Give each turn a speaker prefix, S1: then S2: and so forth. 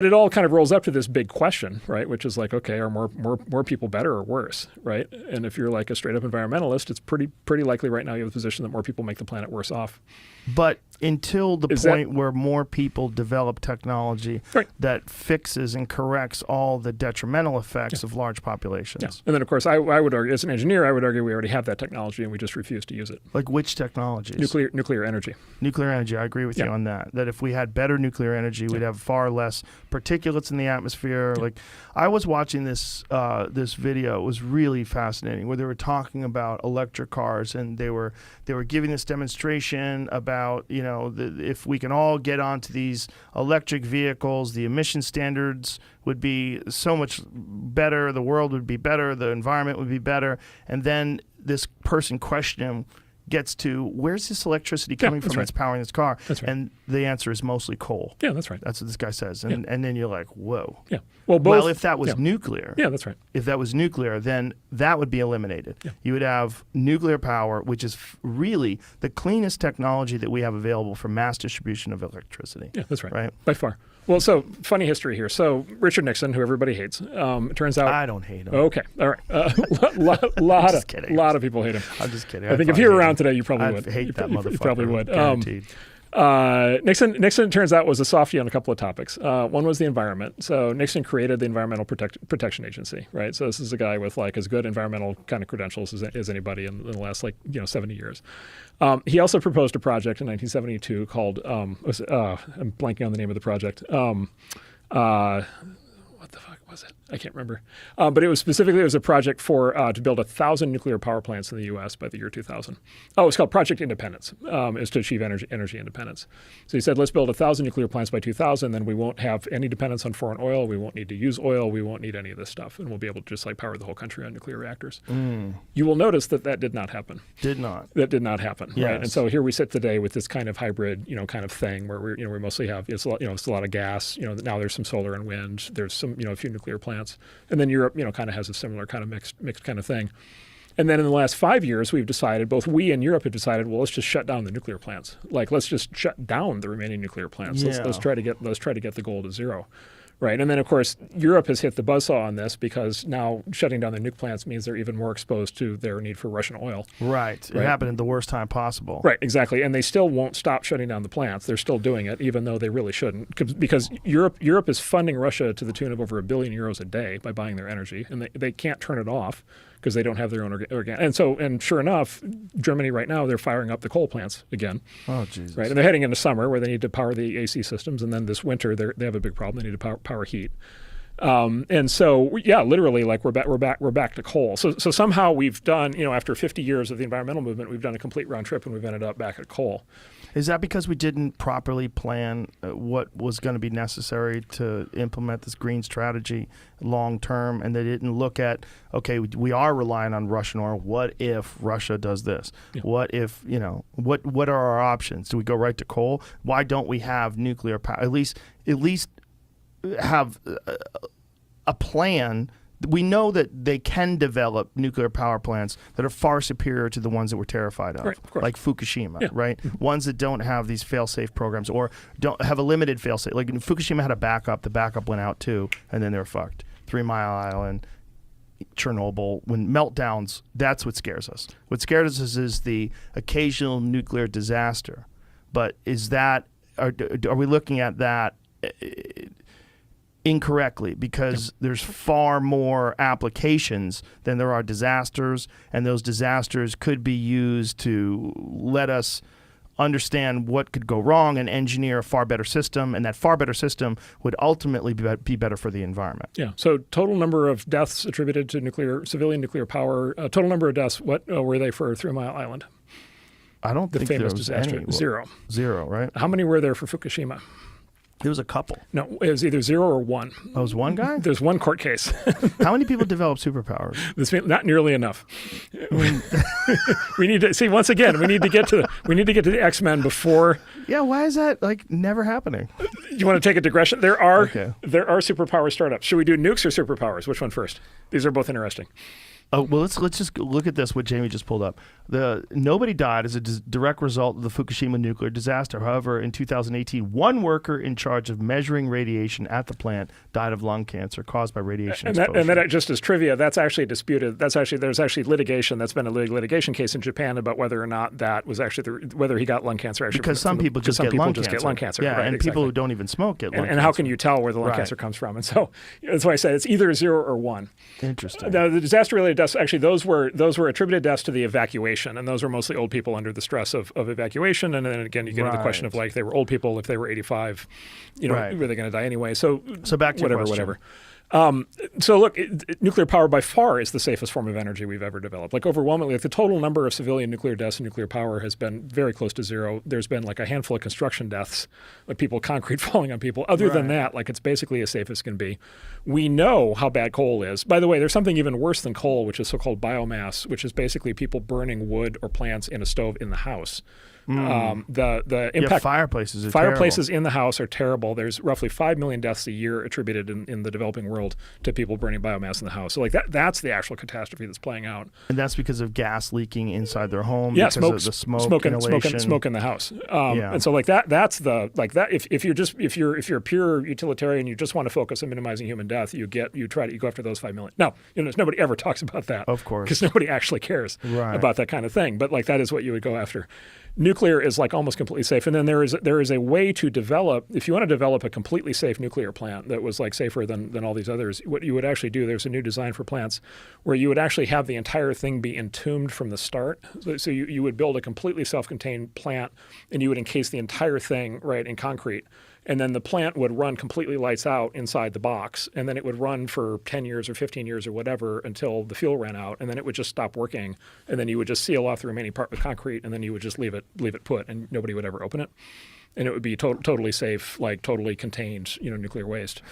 S1: it all kind of rolls up to this big question, right? Which is like, okay, are more people better or worse, right? And if you're like a straight up environmentalist, it's pretty likely right now you have the position that more people make the planet worse off.
S2: But until the point where more people develop technology that fixes and corrects all the detrimental effects of large populations.
S1: Yeah. And then, of course, I would argue, as an engineer, I would argue we already have that technology and we just refuse to use it.
S2: Like which technologies?
S1: Nuclear energy.
S2: Nuclear energy, I agree with you on that. That if we had better nuclear energy, we'd have far less particulates in the atmosphere. Yeah. Like I was watching this this video. It was really fascinating where they were talking about electric cars and they were giving this demonstration about, you know, if we can all get onto these electric vehicles, the emission standards would be so much better, the world would be better, the environment would be better. And then this person questioning him gets to, where's this electricity coming from that's powering this car?
S1: That's right.
S2: And the answer is mostly coal.
S1: Yeah, that's right.
S2: That's what this guy says. And then you're like, whoa.
S1: Yeah.
S2: Well, if that was nuclear.
S1: Yeah, that's right.
S2: If that was nuclear, then that would be eliminated. Yeah. You would have nuclear power, which is really the cleanest technology that we have available for mass distribution of electricity.
S1: Yeah, that's right. By far. Well, so funny history here. So Richard Nixon, who everybody hates, it turns out.
S2: I don't hate him.
S1: Okay, all right. Lot of people hate him.
S2: I'm just kidding.
S1: I think if he were around today, you probably would.
S2: I'd hate that motherfucker.
S1: You probably would.
S2: Guaranteed.
S1: Nixon turns out was a softie on a couple of topics. One was the environment. So Nixon created the Environmental Protection Agency, right? So this is a guy with like as good environmental kind of credentials as anybody in the last 70 years. He also proposed a project in 1972 called I'm blanking on the name of the project. What the fuck was it? I can't remember. But it was a project for to build 1,000 nuclear power plants in the U.S. by the year 2000. Oh, it's called Project Independence. Is to achieve energy independence. So he said, let's build 1,000 nuclear plants by 2000. Then we won't have any dependence on foreign oil. We won't need to use oil. We won't need any of this stuff, and we'll be able to just like power the whole country on nuclear reactors. You will notice that did not happen. That did not happen.
S2: Yes.
S1: Right. And so here we sit today with this kind of hybrid, kind of thing where we mostly have it's a lot of gas. Now there's some solar and wind. There's some a few nuclear plants. And then Europe, kind of has a similar kind of mixed kind of thing. And then in the last 5 years, we've decided, both we and Europe have decided, well, let's just shut down the nuclear plants. Like, let's just shut down the remaining nuclear plants.
S2: Yeah.
S1: Let's try to get the goal to zero. Right. And then, of course, Europe has hit the buzzsaw on this because now shutting down the nuke plants means they're even more exposed to their need for Russian oil.
S2: Right. It happened at the worst time possible.
S1: Right. Exactly. And they still won't stop shutting down the plants. They're still doing it, even though they really shouldn't, because Europe is funding Russia to the tune of over €1 billion a day by buying their energy, and they can't turn it off because they don't have their own organ. And sure enough, Germany right now, they're firing up the coal plants again.
S2: Oh, Jesus.
S1: Right. And they're heading into summer where they need to power the AC systems. And then this winter, they have a big problem. They need to power heat. And so, yeah, literally, like we're back to coal. So somehow we've done, after 50 years of the environmental movement, we've done a complete round trip and we've ended up back at coal.
S2: Is that because we didn't properly plan what was going to be necessary to implement this green strategy long term, and they didn't look at, okay, we are relying on Russian oil. What if Russia does this? Yeah. What if, what are our options? Do we go right to coal? Why don't we have nuclear power? At least have a plan. We know that they can develop nuclear power plants that are far superior to the ones that we're terrified of, like Fukushima, right? Ones that don't have these fail-safe programs or don't have a limited fail-safe. Like Fukushima had a backup, the backup went out too, and then they were fucked. 3 Mile Island, Chernobyl, when meltdowns, that's what scares us. What scares us is the occasional nuclear disaster. But are we looking at that incorrectly, because there's far more applications than there are disasters, and those disasters could be used to let us understand what could go wrong and engineer a far better system, and that far better system would ultimately be better for the environment. Yeah.
S1: So total number of deaths attributed to civilian nuclear power, total number of deaths, what were they for 3 Mile Island?
S2: I don't think there was
S1: disaster.
S2: any.
S1: Zero,
S2: right?
S1: How many were there for Fukushima?
S2: It was a couple.
S1: No, it was either 0 or 1.
S2: Oh, it was one guy?
S1: There's one court case.
S2: How many people develop superpowers?
S1: Not nearly enough. We need to see, once again, we need to get to the X-Men before.
S2: Yeah, why is that never happening?
S1: You want to take a digression? There are superpower startups. Should we do nukes or superpowers? Which one first? These are both interesting.
S2: Oh well, let's just look at this. What Jamie just pulled up. Nobody died as a direct result of the Fukushima nuclear disaster. However, in 2018, one worker in charge of measuring radiation at the plant died of lung cancer caused by radiation exposure.
S1: And that just as trivia, that's actually disputed. There's actually litigation that's been a litigation case in Japan about whether or not that was actually whether he got lung cancer. Actually,
S2: because some people just get lung cancer. Yeah,
S1: right,
S2: and
S1: exactly.
S2: people who don't even smoke get lung cancer.
S1: And how can you tell where the lung cancer comes from? And so that's why I said it's either 0 or 1.
S2: Interesting.
S1: Now, the disaster-related deaths, actually, those were attributed deaths to the evacuation, and those were mostly old people under the stress of evacuation. And then again, you get into the question of like they were old people. If they were 85, were they going to die anyway? So
S2: back to your question.
S1: whatever. So look, nuclear power by far is the safest form of energy we've ever developed. Like overwhelmingly, the total number of civilian nuclear deaths in nuclear power has been very close to 0. There's been like a handful of construction deaths, like concrete falling on people. Other than that, like it's basically as safe as can be. We know how bad coal is. By the way, there's something even worse than coal, which is so-called biomass, which is basically people burning wood or plants in a stove in the house. The impact
S2: fireplaces
S1: in the house are terrible. There's roughly 5 million deaths a year attributed in the developing world to people burning biomass in the house. So like that's the actual catastrophe that's playing out.
S2: And that's because of gas leaking inside their home.
S1: Yeah,
S2: because of the smoke
S1: in the house. And so like that's the like that. If you're a pure utilitarian, you just want to focus on minimizing human death. You go after those 5 million. Now, nobody ever talks about that,
S2: of course,
S1: because nobody actually cares about that kind of thing. But like that is what you would go after. Nuclear is like almost completely safe, and then there is a way to develop. If you want to develop a completely safe nuclear plant that was like safer than all these others, what you would actually do, there's a new design for plants where you would actually have the entire thing be entombed from the start. So you would build a completely self-contained plant, and you would encase the entire thing in concrete. And then the plant would run completely lights out inside the box, and then it would run for 10 years or 15 years or whatever until the fuel ran out, and then it would just stop working, and then you would just seal off the remaining part with concrete, and then you would just leave it put, and nobody would ever open it. And it would be totally safe, like totally contained, nuclear waste.